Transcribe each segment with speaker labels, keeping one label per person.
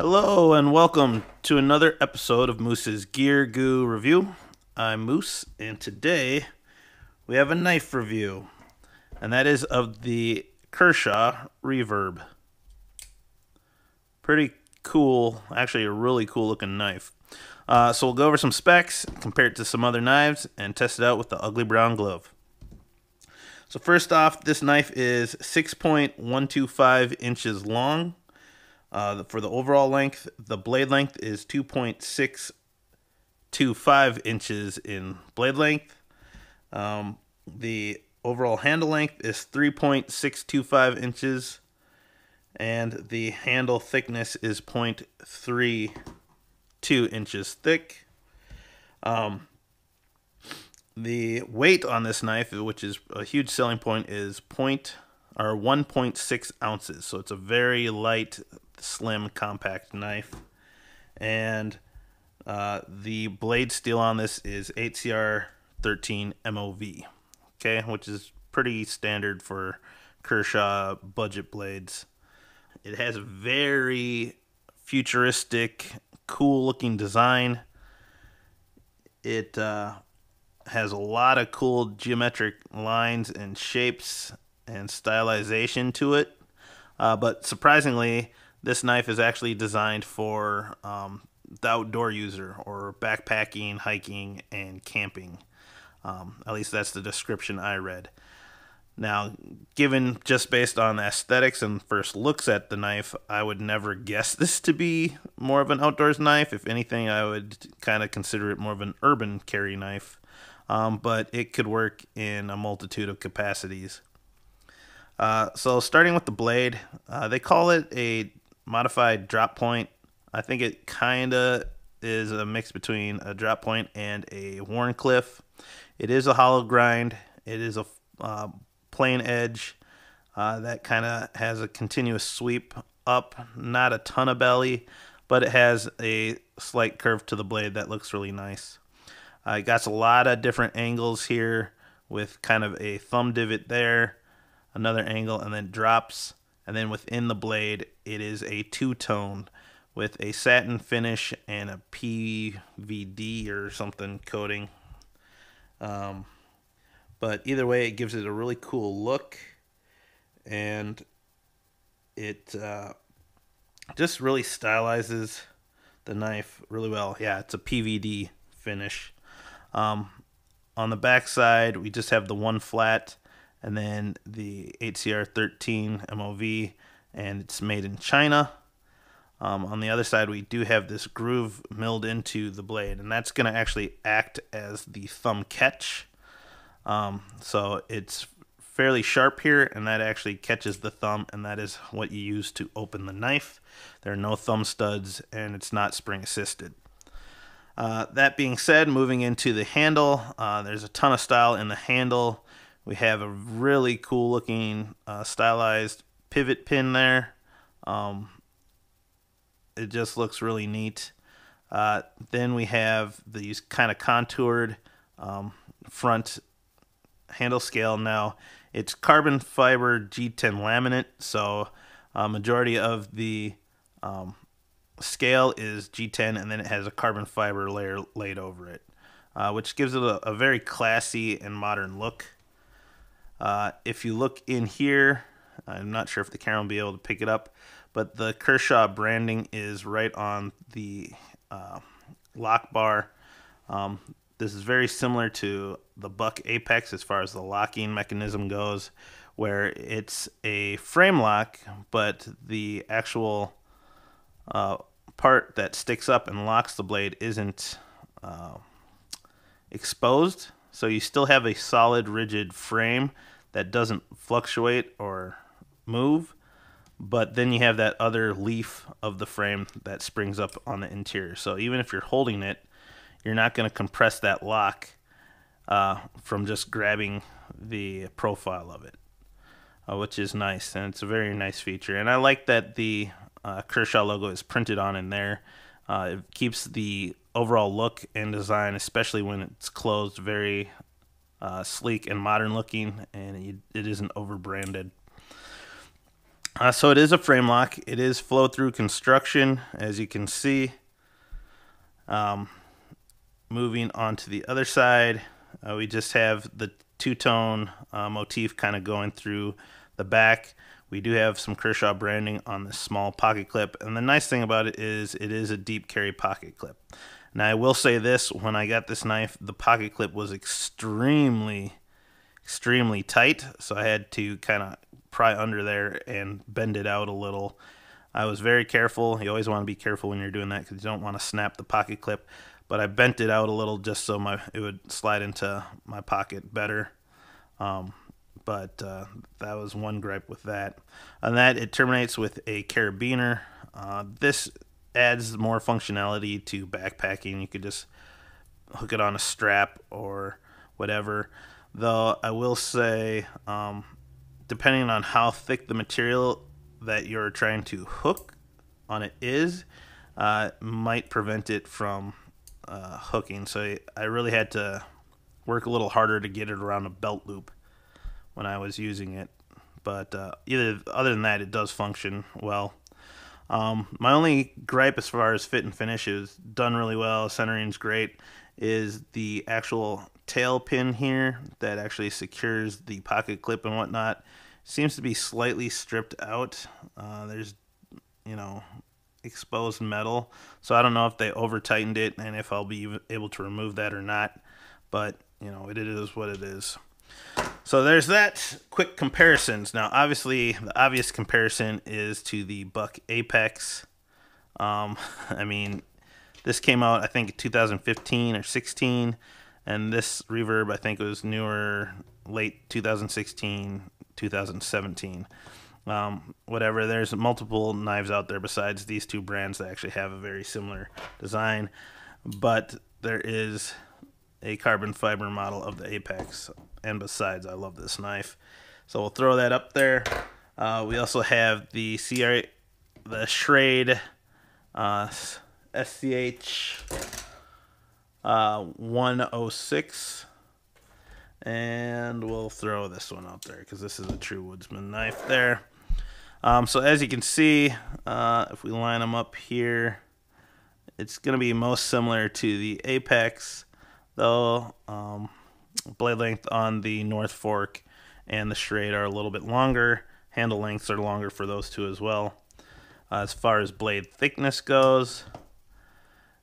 Speaker 1: Hello and welcome to another episode of Moose's Gear Goo Review. I'm Moose, and today we have a knife review, and that is of the Kershaw Reverb. Pretty cool, actually a really cool looking knife. So we'll go over some specs, compare it to some other knives, and test it out with the ugly brown glove. So first off, this knife is 6.125 inches long. For the overall length, the blade length is 2.625 inches in blade length. The overall handle length is 3.625 inches, and the handle thickness is 0.32 inches thick. The weight on this knife, which is a huge selling point, is 1.6 ounces. So it's a very light, slim, compact knife. And the blade steel on this is 8CR13 MOV, okay, which is pretty standard for Kershaw budget blades. It has a very futuristic, cool looking design. It has a lot of cool geometric lines and shapes and stylization to it. But surprisingly, this knife is actually designed for the outdoor user, or backpacking, hiking, and camping. At least that's the description I read. Now, given just based on aesthetics and first looks at the knife, I would never guess this to be more of an outdoors knife. If anything, I would kind of consider it more of an urban carry knife. But it could work in a multitude of capacities. So starting with the blade, they call it a modified drop point. I think it kind of is a mix between a drop point and a Wharncliffe. It is a hollow grind. It is a plain edge that kind of has a continuous sweep up, not a ton of belly, but it has a slight curve to the blade that looks really nice. It got a lot of different angles here, with kind of a thumb divot there, another angle, and then drops. And then within the blade, it is a two-tone with a satin finish and a PVD or something coating. But either way, it gives it a really cool look, and it just really stylizes the knife really well. Yeah, it's a PVD finish. On the back side, we just have the one flat, and then the 8CR13 MOV, and it's made in China. On the other side, we do have this groove milled into the blade, and that's going to actually act as the thumb catch. So it's fairly sharp here, and that actually catches the thumb, and that is what you use to open the knife. There are no thumb studs, and it's not spring assisted. That being said, moving into the handle, there's a ton of style in the handle. We have a really cool looking stylized pivot pin there. It just looks really neat. Then we have these kind of contoured front handle scale. Now it's carbon fiber G10 laminate, so majority of the scale is G10, and then it has a carbon fiber layer laid over it, which gives it a very classy and modern look. If you look in here, I'm not sure if the camera will be able to pick it up, but the Kershaw branding is right on the lock bar. This is very similar to the Buck Apex as far as the locking mechanism goes, where it's a frame lock, but the actual part that sticks up and locks the blade isn't exposed. So you still have a solid, rigid frame that doesn't fluctuate or move, but then you have that other leaf of the frame that springs up on the interior. So even if you're holding it, you're not going to compress that lock from just grabbing the profile of it, which is nice, and it's a very nice feature. And I like that the Kershaw logo is printed on in there. It keeps the overall look and design, especially when it's closed, very sleek and modern looking, and it isn't over branded. So it is a frame lock. It is flow through construction, as you can see. Moving on to the other side, we just have the two-tone motif kind of going through the back. We do have some Kershaw branding on this small pocket clip, and the nice thing about it is a deep carry pocket clip. Now I will say this, when I got this knife, the pocket clip was extremely tight, so I had to kind of pry under there and bend it out a little. I was very careful. You always want to be careful when you're doing that because you don't want to snap the pocket clip, but I bent it out a little just so it would slide into my pocket better. But that was one gripe with that. On that, it terminates with a carabiner. This adds more functionality to backpacking. You could just hook it on a strap or whatever. Though I will say, depending on how thick the material that you're trying to hook on it is, might prevent it from hooking. So I really had to work a little harder to get it around a belt loop when I was using it. But other than that, it does function well. My only gripe as far as fit and finish is done really well, centering's great, is the actual tail pin here that actually secures the pocket clip and whatnot seems to be slightly stripped out. There's, exposed metal, so I don't know if they over tightened it and if I'll be able to remove that or not, but it is what it is. So there's that. Quick comparisons. Now obviously the obvious comparison is to the Buck Apex. This came out I think 2015 or 16, and this reverb I think was newer, late 2016, 2017. Whatever, there's multiple knives out there besides these two brands that actually have a very similar design, but there is a carbon fiber model of the Apex, and besides, I love this knife, so we'll throw that up there. We also have the Schrade SCH 106, and we'll throw this one out there because this is a true woodsman knife there. So as you can see, if we line them up here, it's going to be most similar to the Apex, though blade length on the North Fork and the Schrade are a little bit longer. Handle lengths are longer for those two as well. As far as blade thickness goes,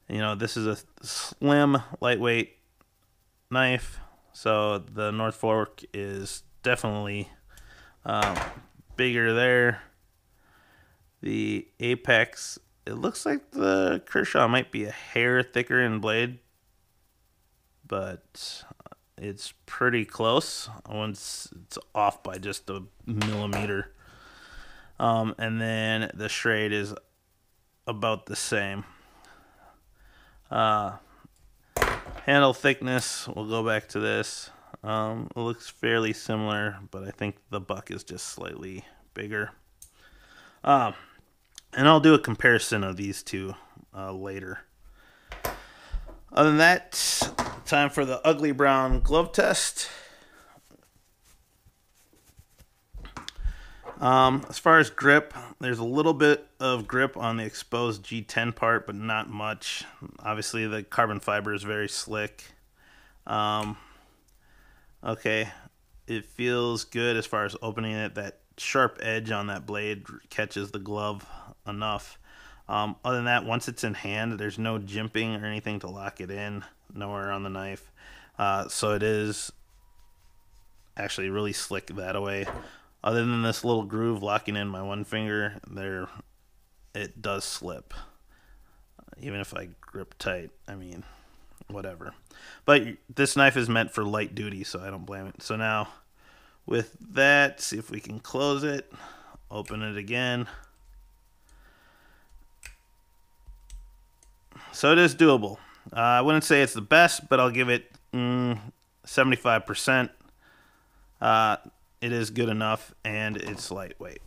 Speaker 1: this is a slim, lightweight knife, so the North Fork is definitely bigger there. The Apex, it looks like the Kershaw might be a hair thicker in blade, but it's pretty close. It's off by just a millimeter. And then the Schrade is about the same. Handle thickness, we'll go back to this. It looks fairly similar, but I think the Buck is just slightly bigger. And I'll do a comparison of these two later. Other than that, time for the ugly brown glove test. As far as grip, there's a little bit of grip on the exposed G10 part, but not much. Obviously, the carbon fiber is very slick. Okay, it feels good as far as opening it. That sharp edge on that blade catches the glove enough. Other than that, once it's in hand, there's no jimping or anything to lock it in, nowhere on the knife. So it is actually really slick that way. Other than this little groove locking in my one finger, it does slip. Even if I grip tight, whatever. But this knife is meant for light duty, so I don't blame it. So now, with that, see if we can close it, open it again. So it is doable. I wouldn't say it's the best, but I'll give it 75%. It is good enough, and it's lightweight.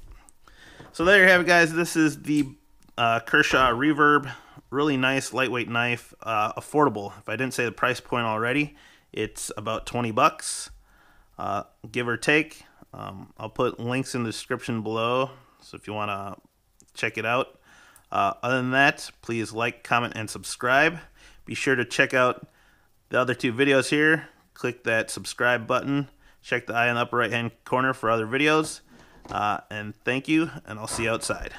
Speaker 1: So there you have it, guys. This is the Kershaw Reverb. Really nice, lightweight knife. Affordable. If I didn't say the price point already, it's about $20, give or take. I'll put links in the description below So if you want to check it out. Other than that, please like, comment, and subscribe. Be sure to check out the other 2 videos here. Click that subscribe button. Check the eye in the upper right hand corner for other videos. And thank you, and I'll see you outside.